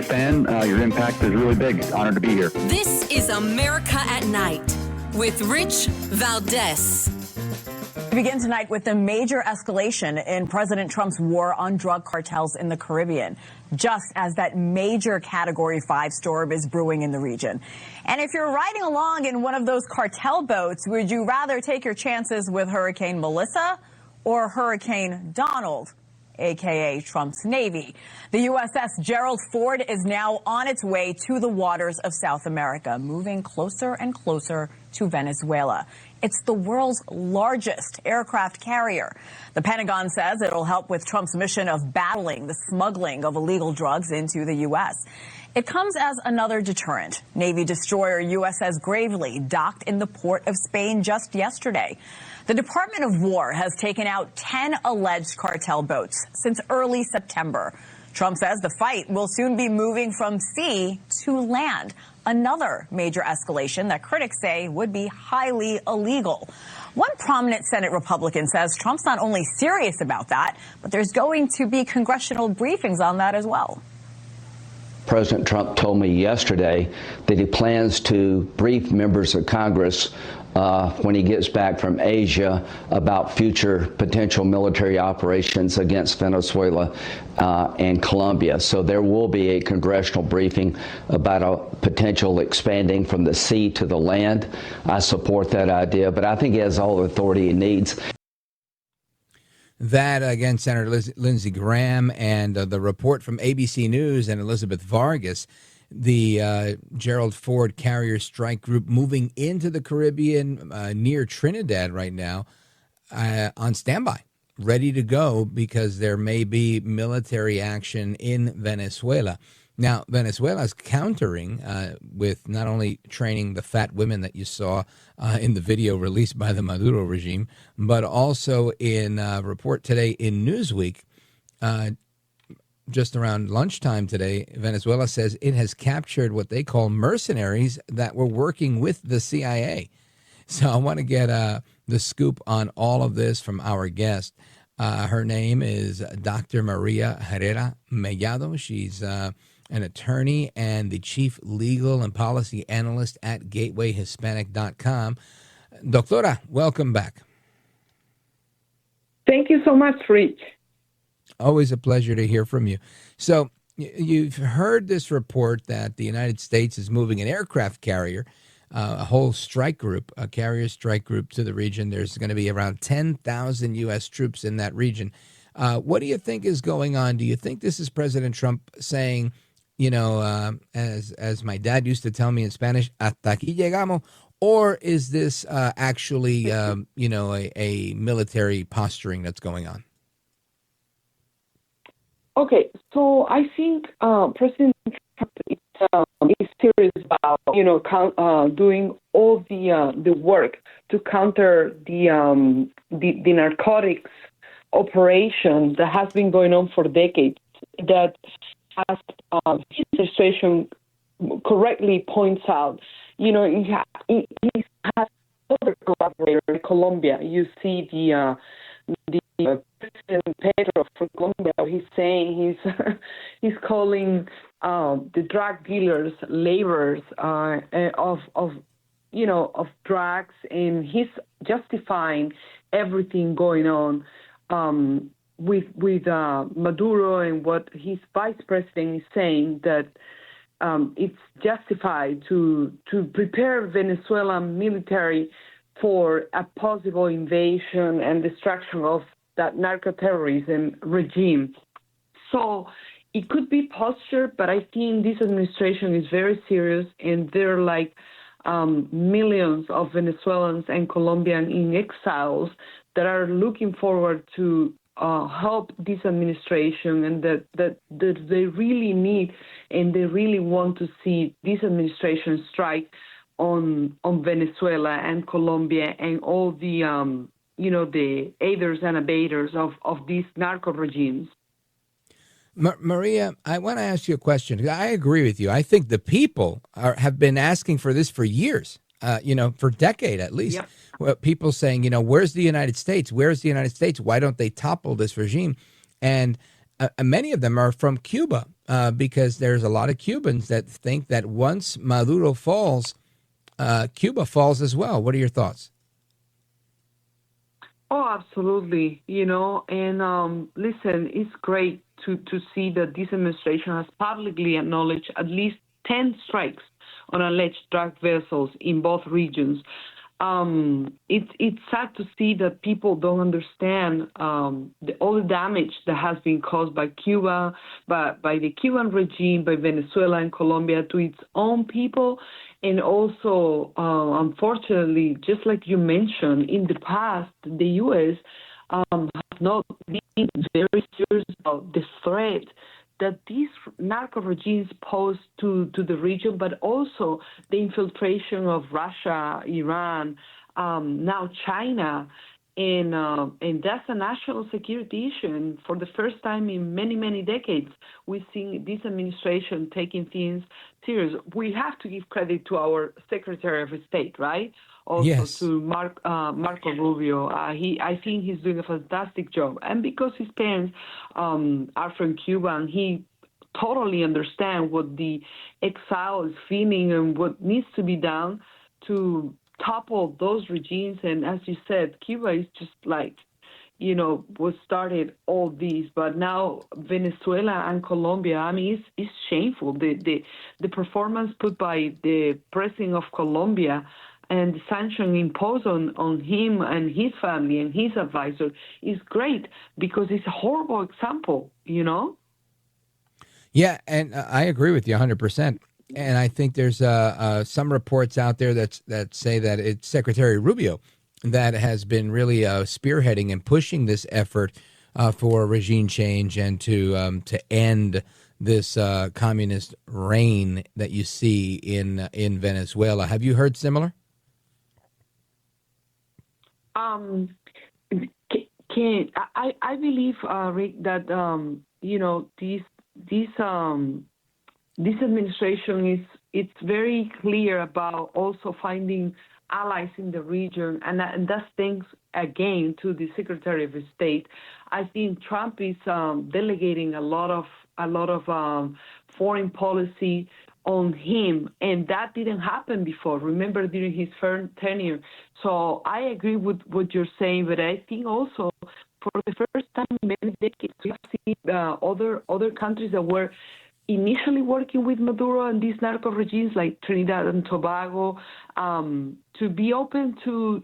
fan. Your impact is really big. Honored to be here. This is America at Night with Rich Valdes. We begin tonight with the major escalation in President Trump's war on drug cartels in the Caribbean, just as that major Category 5 storm is brewing in the region. And if you're riding along in one of those cartel boats, would you rather take your chances with Hurricane Melissa or Hurricane Donald, a.k.a. Trump's Navy? The USS Gerald Ford is now on its way to the waters of South America, moving closer and closer to Venezuela. It's the world's largest aircraft carrier. The Pentagon says it'll help with Trump's mission of battling the smuggling of illegal drugs into the U.S. It comes as another deterrent. Navy destroyer USS Gravely docked in the port of Spain just yesterday. The Department of War has taken out 10 alleged cartel boats since early September. Trump says the fight will soon be moving from sea to land, another major escalation that critics say would be highly illegal. One prominent Senate Republican says Trump's not only serious about that, but there's going to be congressional briefings on that as well. President Trump told me yesterday that he plans to brief members of Congress when he gets back from Asia about future potential military operations against Venezuela and Colombia. So there will be a congressional briefing about a potential expanding from the sea to the land. I support that idea, but I think he has all the authority he needs. That, again, Senator Lindsey Graham, and the report from ABC News and Elizabeth Vargas, the Gerald Ford Carrier Strike Group moving into the Caribbean near Trinidad right now on standby, ready to go because there may be military action in Venezuela. Now, Venezuela is countering with not only training the fat women that you saw in the video released by the Maduro regime, but also in a report today in Newsweek, just around lunchtime today, Venezuela says it has captured what they call mercenaries that were working with the CIA. So I want to get the scoop on all of this from our guest. Her name is Dr. María Herrera Mellado. She's an attorney and the chief legal and policy analyst at gatewayhispanic.com. Doctora, welcome back. Thank you so much, Rich. Always a pleasure to hear from you. So you've heard this report that the United States is moving an aircraft carrier, a whole strike group, a carrier strike group to the region. There's going to be around 10,000 U.S. troops in that region. What do you think is going on? Do you think this is President Trump saying, you know, as my dad used to tell me in Spanish, hasta aquí llegamos, or is this actually, a military posturing that's going on? Okay, so I think President Trump is serious about, doing all the work to counter the narcotics operation that has been going on for decades. That, as his administration correctly points out, he has other collaborators in Colombia. You see the President Petro from Colombia. He's saying he's calling the drug dealers laborers of drugs, and he's justifying everything going on with Maduro, and what his vice president is saying, that it's justified to prepare Venezuelan military for a possible invasion and destruction of that narco-terrorism regime. So it could be posture, but I think this administration is very serious, and there are like millions of Venezuelans and Colombians in exiles that are looking forward to help this administration, and that they really need and they really want to see this administration strike on Venezuela and Colombia and all the the aiders and abettors of these narco regimes. Maria, I want to ask you a question. I agree with you. I think the people have been asking for this for years, for a decade at least. Yep. Well, people saying, where's the United States? Where's the United States? Why don't they topple this regime? And many of them are from Cuba, because there's a lot of Cubans that think that once Maduro falls, Cuba falls as well. What are your thoughts? Oh, absolutely. And listen, it's great to see that this administration has publicly acknowledged at least 10 strikes on alleged drug vessels in both regions. It's sad to see that people don't understand all the damage that has been caused by Cuba, by the Cuban regime, by Venezuela and Colombia to its own people. And also, unfortunately, just like you mentioned, in the past, the U.S. Has not been very serious about the threat that these narco regimes pose to the region, but also the infiltration of Russia, Iran, now China, and that's a national security issue. And for the first time in many, many decades, we've seen this administration taking things serious. We have to give credit to our Secretary of State, right? Also Yes. to Marco Rubio. I think he's doing a fantastic job. And because his parents are from Cuba, and he totally understands what the exile is feeling and what needs to be done to topple those regimes. And as you said, Cuba is just like, was started all these, but now Venezuela and Colombia, I mean, it's shameful. The performance put by the president of Colombia and the sanction imposed on him and his family and his advisor is great, because it's a horrible example, Yeah, and I agree with you 100%. And I think there's some reports out there that say that it's Secretary Rubio that has been really spearheading and pushing this effort for regime change and to end this communist reign that you see in Venezuela. Have you heard similar? I believe, Rick, that this administration it's very clear about also finding allies in the region, and that's thanks again to the Secretary of State. I think Trump is delegating a lot of foreign policy on him, and that didn't happen before. Remember, during his first tenure. So I agree with what you're saying, but I think also for the first time in many decades, we have seen other countries that were initially working with Maduro and these narco regimes like Trinidad and Tobago to be open to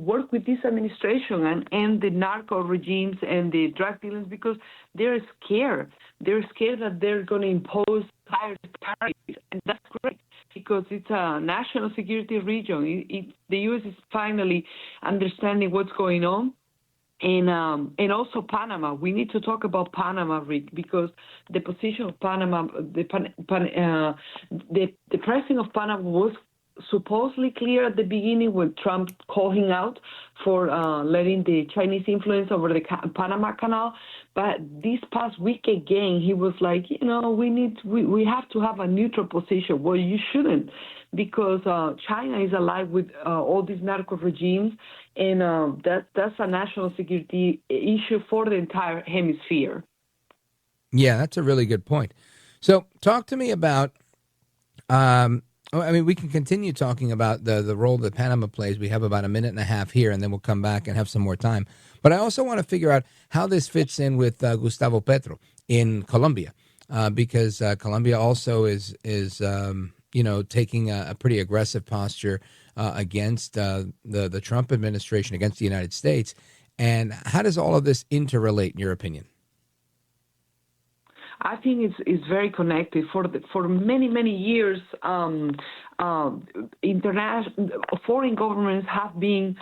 work with this administration and end the narco regimes and the drug dealers, because they're scared. They're scared that they're going to impose higher tariffs, and that's great because it's a national security region. The U.S. is finally understanding what's going on. And also Panama. We need to talk about Panama, Rick, because the position of Panama, the president of Panama was supposedly clear at the beginning when Trump called him out for letting the Chinese influence over the Panama Canal. But this past week again, he was like, we have to have a neutral position. Well, you shouldn't, because China is allied with all these narco regimes, and that's a national security issue for the entire hemisphere. Yeah, that's a really good point. So talk to me about, we can continue talking about the role that Panama plays. We have about a minute and a half here, and then we'll come back and have some more time. But I also want to figure out how this fits in with Gustavo Petro in Colombia, because Colombia also is taking a pretty aggressive posture against the Trump administration, against the United States. And how does all of this interrelate, in your opinion? I think it's very connected. For many years, international foreign governments have been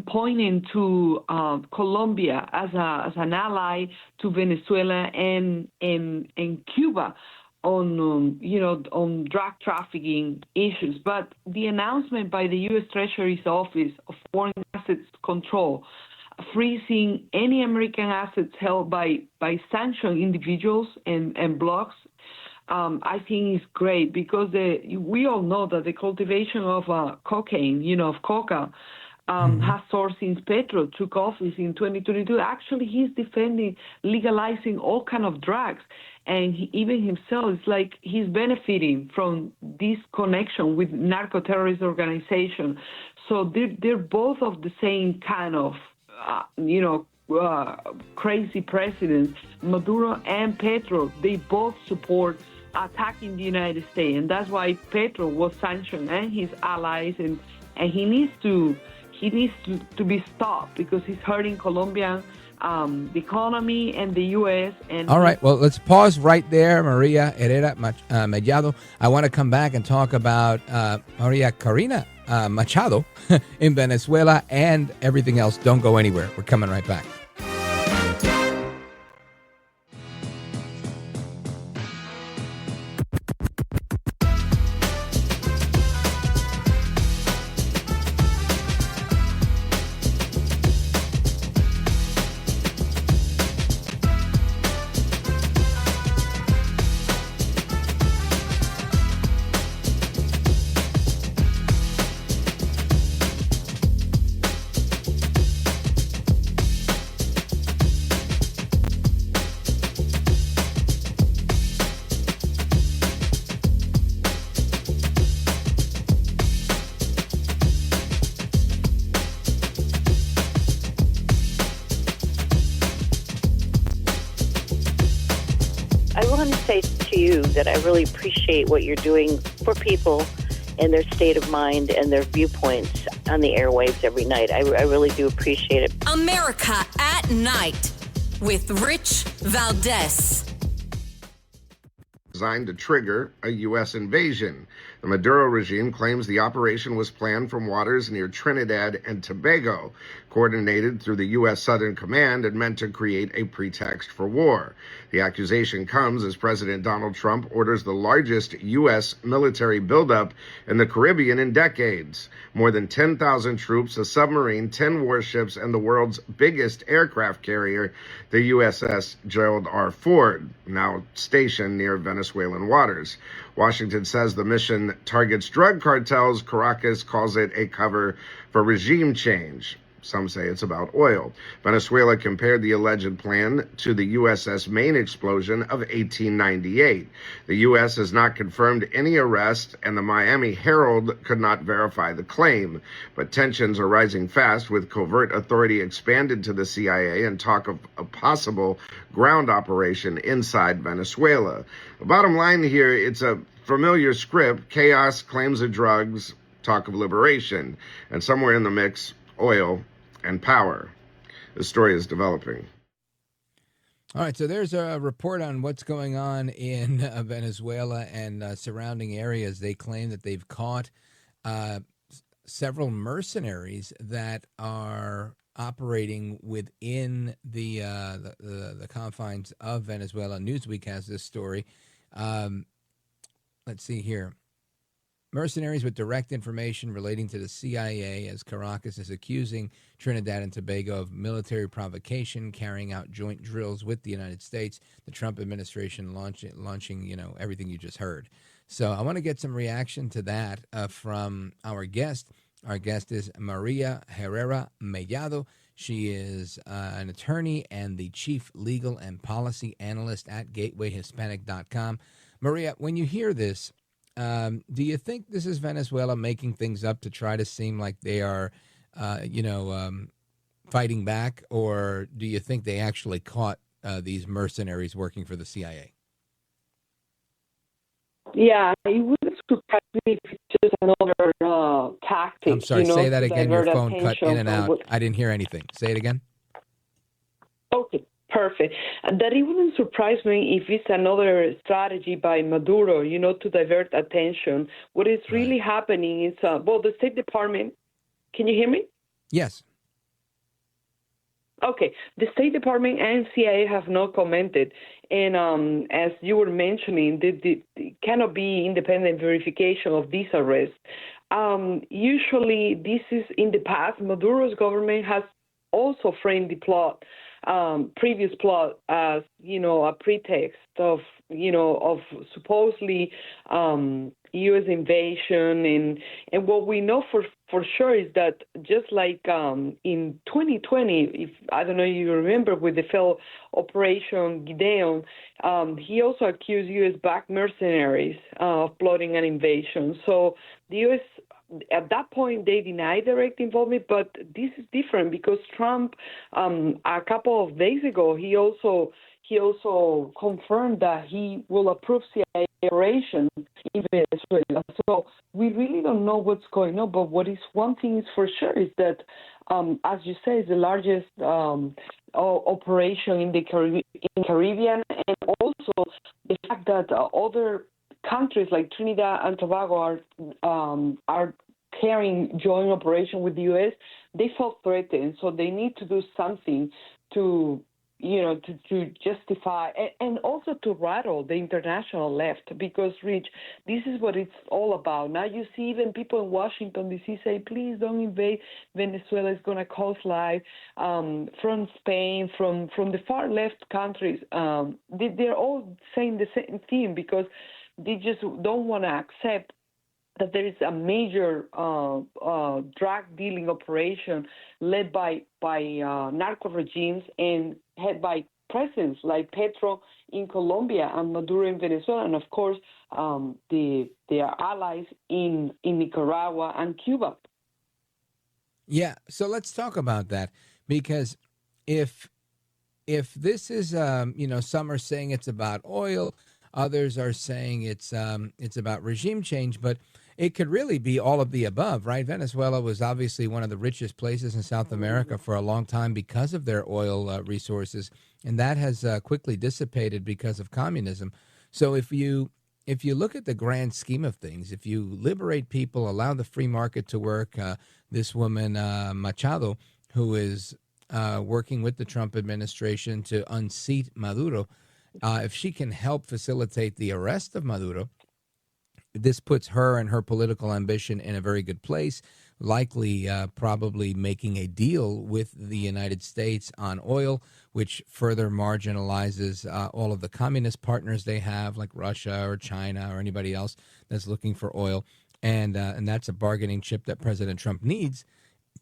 pointing to Colombia as an ally to Venezuela and Cuba on drug trafficking issues. But the announcement by the U.S. Treasury's Office of Foreign Assets Control, freezing any American assets held by sanctioned individuals and blocks, I think is great, because we all know that the cultivation of cocaine, of coca, has sourced since Petro took office in 2022. Actually, he's defending legalizing all kind of drugs. And even himself, it's like he's benefiting from this connection with narco-terrorist organization. So they're both of the same kind of, crazy presidents. Maduro and Petro, they both support attacking the United States. And that's why Petro was sanctioned and his allies. And he needs to be stopped because he's hurting Colombian the economy and the U.S. And all right, well, let's pause right there, María Herrera Mellado. I want to come back and talk about María Corina Machado in Venezuela and everything else. Don't go anywhere. We're coming right back. That I really appreciate what you're doing for people and their state of mind and their viewpoints on the airwaves every night. I really do appreciate it. America at Night with Rich Valdes. Designed to trigger a U.S. invasion. The Maduro regime claims the operation was planned from waters near Trinidad and Tobago, coordinated through the U.S. Southern Command and meant to create a pretext for war. The accusation comes as President Donald Trump orders the largest U.S. military buildup in the Caribbean in decades. More than 10,000 troops, a submarine, 10 warships, and the world's biggest aircraft carrier, the USS Gerald R. Ford, now stationed near Venezuelan waters. Washington says the mission targets drug cartels. Caracas calls it a cover for regime change. Some say it's about oil. Venezuela compared the alleged plan to the USS Maine explosion of 1898. The U.S. has not confirmed any arrest, and the Miami Herald could not verify the claim. But tensions are rising fast, with covert authority expanded to the CIA and talk of a possible ground operation inside Venezuela. The bottom line here, it's a familiar script: chaos, claims of drugs, talk of liberation, and somewhere in the mix, oil and power. The story is developing. All right, so there's a report on what's going on in Venezuela and surrounding areas. They claim that they've caught several mercenaries that are operating within the confines of Venezuela. Newsweek has this story. Let's see here. Mercenaries with direct information relating to the CIA, as Caracas is accusing Trinidad and Tobago of military provocation, carrying out joint drills with the United States. The Trump administration launching, everything you just heard. So I want to get some reaction to that from our guest. Our guest is María Herrera Mellado. She is an attorney and the chief legal and policy analyst at GatewayHispanic.com. Maria, when you hear this, do you think this is Venezuela making things up to try to seem like they are, fighting back, or do you think they actually caught these mercenaries working for the CIA? Yeah, it wouldn't surprise me if it's just another tactic. I'm sorry, say that again. Your phone cut in and out. I didn't hear anything. Say it again. Okay. Perfect. That it wouldn't surprise me if it's another strategy by Maduro, to divert attention. What is really happening is, the State Department, can you hear me? Yes. Okay. The State Department and CIA have not commented. And as you were mentioning, there cannot be independent verification of these arrests. Usually, this is in the past. Maduro's government has also framed the previous plot as, a pretext of supposedly U.S. invasion, and what we know for sure is that just like in 2020, if I don't know if you remember with the failed Operation Gideon, he also accused U.S.-backed mercenaries of plotting an invasion. So the U.S. at that point they denied direct involvement, but this is different because Trump, a couple of days ago, he also confirmed that he will approve CIA operation in Venezuela. So we really don't know what's going on. But one thing is for sure is that, as you say, it's the largest operation in the Caribbean, and also the fact that other countries like Trinidad and Tobago are carrying joint operation with the U.S. They felt threatened, so they need to do something to justify and also to rattle the international left, because, Rich, this is what it's all about. Now you see even people in Washington, D.C. say, please don't invade Venezuela. It's going to cost life. From Spain, from the far left countries, they're all saying the same thing because they just don't want to accept that there is a major drug dealing operation led by narco regimes and head by presidents like Petro in Colombia and Maduro in Venezuela, and of course their allies in Nicaragua and Cuba. Yeah, so let's talk about that, because if this is some are saying it's about oil, others are saying it's about regime change, but it could really be all of the above, right? Venezuela was obviously one of the richest places in South America for a long time because of their oil resources, and that has quickly dissipated because of communism. So if you look at the grand scheme of things, if you liberate people, allow the free market to work, this woman Machado, who is working with the Trump administration to unseat Maduro, if she can help facilitate the arrest of Maduro, this puts her and her political ambition in a very good place, likely probably making a deal with the United States on oil, which further marginalizes all of the communist partners they have, like Russia or China or anybody else that's looking for oil. And that's a bargaining chip that President Trump needs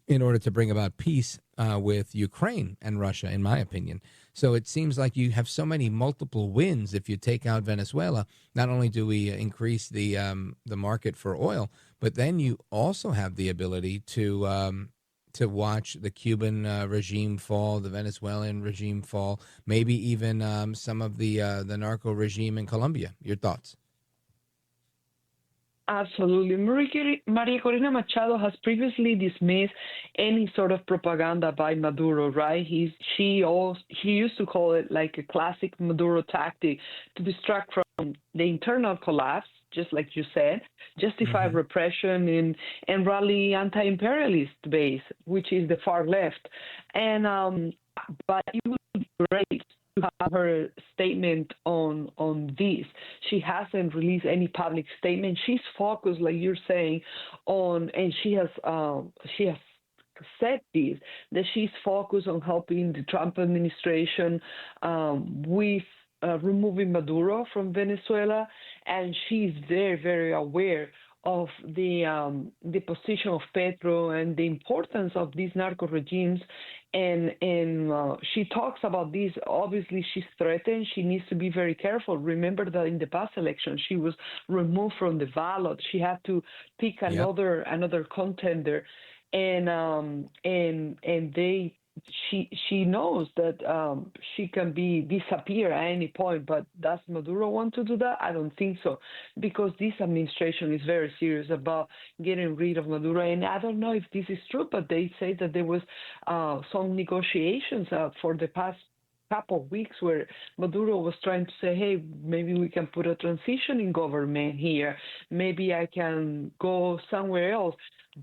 in order to bring about peace with Ukraine and Russia, in my opinion. So it seems like you have so many multiple wins if you take out Venezuela. Not only do we increase the market for oil, but then you also have the ability to watch the Cuban regime fall, the Venezuelan regime fall, maybe even some of the narco regime in Colombia. Your thoughts? Absolutely. Maria Corina Machado has previously dismissed any sort of propaganda by Maduro, right? He used to call it like a classic Maduro tactic to distract from the internal collapse, just like you said, justify repression and rally anti-imperialist base, which is the far left. And but it would be great to have her statement on this. She hasn't released any public statement. She's focused, like you're saying, on, and she has said this, that she's focused on helping the Trump administration with removing Maduro from Venezuela, and she's very, very aware of the position of Petro and the importance of these narco regimes, and she talks about this. Obviously, she's threatened. She needs to be very careful. Remember that in the past election, she was removed from the ballot. She had to pick another contender, and she knows that she can disappear at any point. But does Maduro want to do that? I don't think so, because this administration is very serious about getting rid of Maduro. And I don't know if this is true, but they say that there was some negotiations for the past couple of weeks where Maduro was trying to say, hey, maybe we can put a transition in government here. Maybe I can go somewhere else.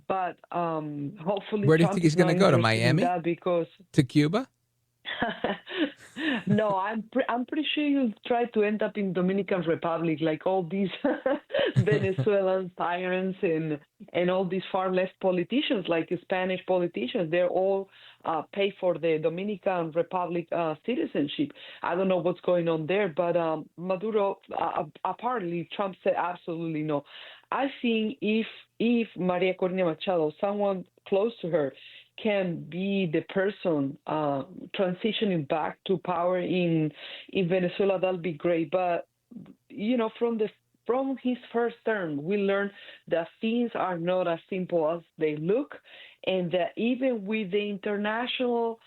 But hopefully, where do you think he's going to go? To Miami? Because to Cuba? No, I'm pretty sure he'll try to end up in Dominican Republic, like all these Venezuelan tyrants and all these far left politicians, like Spanish politicians. They're all pay for the Dominican Republic citizenship. I don't know what's going on there, but Maduro, apparently Trump said absolutely no. I think if María Corina Machado, someone close to her, can be the person transitioning back to power in Venezuela, that'll be great. But from his first term, we learned that things are not as simple as they look, and that even with the international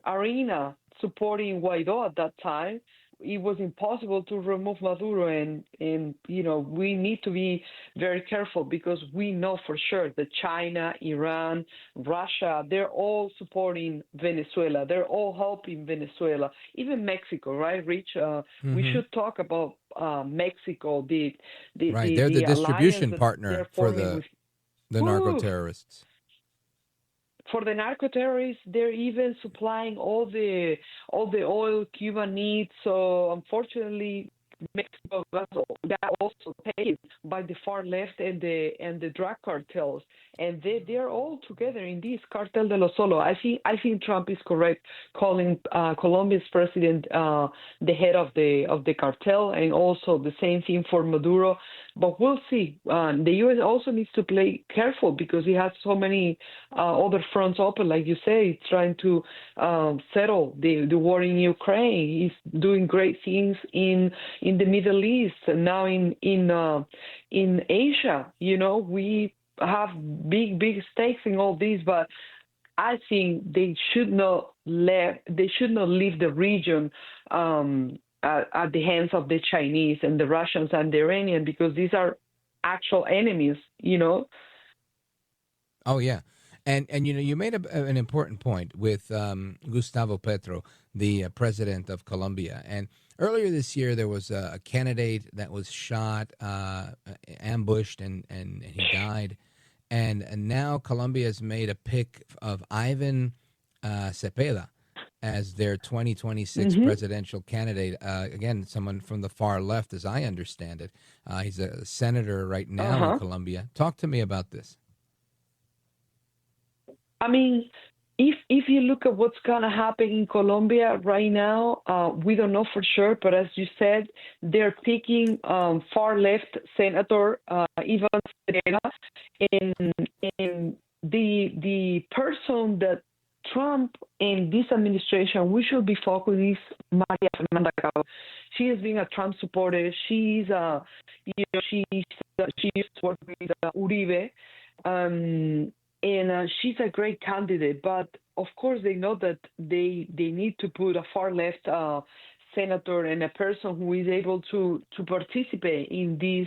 arena supporting Guaido at that time, it was impossible to remove Maduro, and we need to be very careful, because we know for sure that China, Iran, Russia, they're all supporting Venezuela. They're all helping Venezuela. Even Mexico, right, Rich? We should talk about Mexico. They're the distribution partner for the narco-terrorists. For the narco-terrorists, they're even supplying all the oil Cuba needs. So unfortunately, Mexico got also taken by the far left and the drug cartels, and they're all together in this cartel de los solos. I think Trump is correct calling Colombia's president the head of the cartel, and also the same thing for Maduro. But we'll see. The U.S. also needs to play careful, because he has so many other fronts open, like you say, trying to settle the war in Ukraine. He's doing great things in the Middle East, and now in Asia. We have big stakes in all these, but I think they should not leave the region at the hands of the Chinese and the Russians and the Iranians, because these are actual enemies. Oh yeah. And you made an important point with Gustavo Petro, the president of Colombia. And earlier this year, there was a candidate that was shot, ambushed, and he died. And now Colombia has made a pick of Ivan Cepeda as their 2026 presidential candidate. Again, someone from the far left, as I understand it. He's a senator right now in Colombia. Talk to me about this. I mean, if you look at what's going to happen in Colombia right now, we don't know for sure. But as you said, they're picking far left Senator Ivan Cepeda, and the person that Trump and this administration we should be focusing is María Fernanda Cabal. She has been a Trump supporter. She used to work with Uribe. And she's a great candidate, but of course they know that they need to put a far left senator and a person who is able to participate in these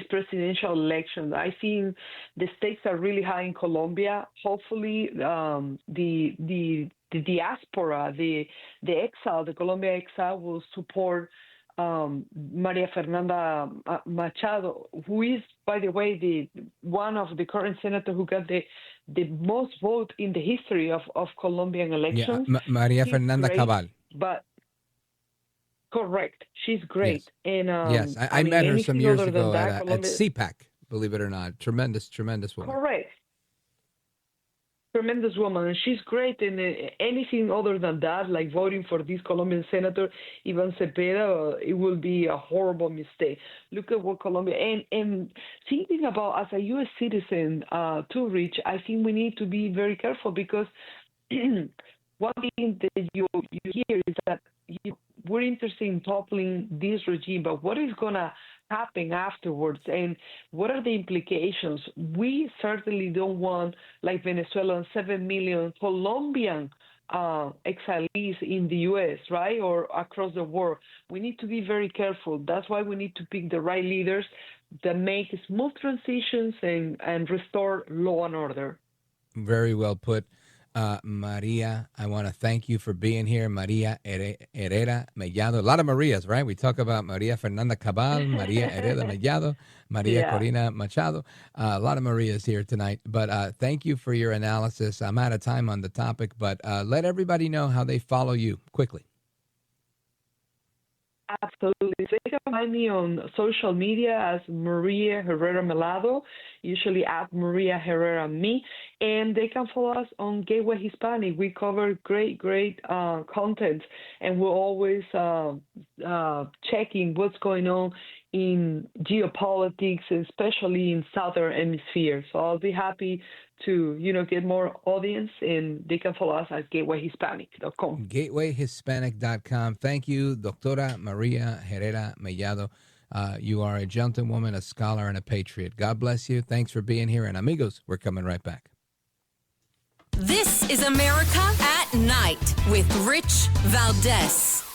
presidential elections. I think the stakes are really high in Colombia. Hopefully, the diaspora, the exile, the Colombia exile, will support María Fernanda Machado, who is, by the way, one of the current senators who got the most vote in the history of Colombian elections. Yeah, María Fernanda Cabal. But correct, she's great. Yes. And yes, I met her some years ago at CPAC. Believe it or not, tremendous woman. Correct. Tremendous woman, and she's great. And anything other than that, like voting for this Colombian senator, Ivan Cepeda, it will be a horrible mistake. Look at what Colombia, and thinking about as a U.S. citizen, too, Rich, I think we need to be very careful, because one thing that you hear is that we're interested in toppling this regime, but what is going to happen afterwards, and what are the implications? We certainly don't want, like Venezuela, 7 million Colombian exilees in the U.S., right, or across the world. We need to be very careful. That's why we need to pick the right leaders that make smooth transitions and restore law and order. Very well put. Maria, I want to thank you for being here. María Herrera Mellado. A lot of Marias, right? We talk about María Fernanda Cabal, María Herrera Mellado, María Corina Machado. A lot of Marias here tonight. But thank you for your analysis. I'm out of time on the topic, but let everybody know how they follow you quickly. Absolutely. So you can find me on social media as María Herrera Mellado, usually at María Herrera Me, and they can follow us on Gateway Hispanic. We cover great content, and we're always checking what's going on in geopolitics, especially in Southern Hemisphere. So I'll be happy to, get more audience, and they can follow us at gatewayhispanic.com. Gatewayhispanic.com. Thank you, Doctora María Herrera Mellado. You are a gentlewoman, a scholar, and a patriot. God bless you. Thanks for being here. And amigos, we're coming right back. This is America at Night with Rich Valdes.